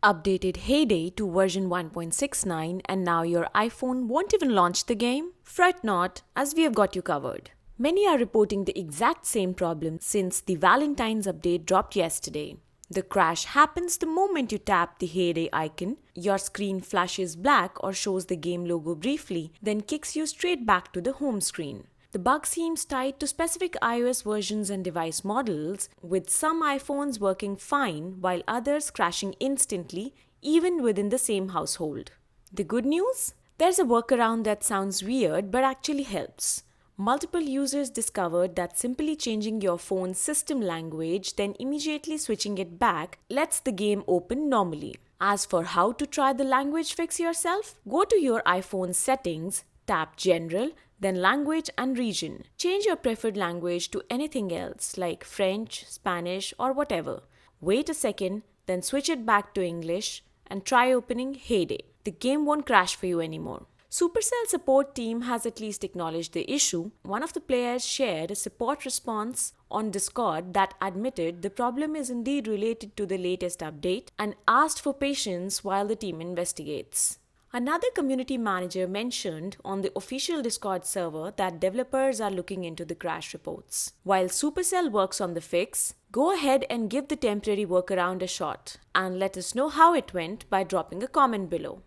Updated Heyday to version 1.69 and now your iPhone won't even launch the game? Fret not, as we have got you covered. Many are reporting the exact same problem since the Valentine's update dropped yesterday. The crash happens the moment you tap the Heyday icon, your screen flashes black or shows the game logo briefly, then kicks you straight back to the home screen. The bug seems tied to specific iOS versions and device models, with some iPhones working fine while others crashing instantly, even within the same household. The good news? There's a workaround that sounds weird but actually helps. Multiple users discovered that simply changing your phone's system language, then immediately switching it back, lets the game open normally. As for how to try the language fix yourself, go to your iPhone's settings, tap General, then Language and Region. Change your preferred language to anything else like French, Spanish, or whatever. Wait a second, then switch it back to English and try opening Heyday. The game won't crash for you anymore. Supercell support team has at least acknowledged the issue. One of the players shared a support response on Discord that admitted the problem is indeed related to the latest update and asked for patience while the team investigates. Another community manager mentioned on the official Discord server that developers are looking into the crash reports. While Supercell works on the fix, go ahead and give the temporary workaround a shot and let us know how it went by dropping a comment below.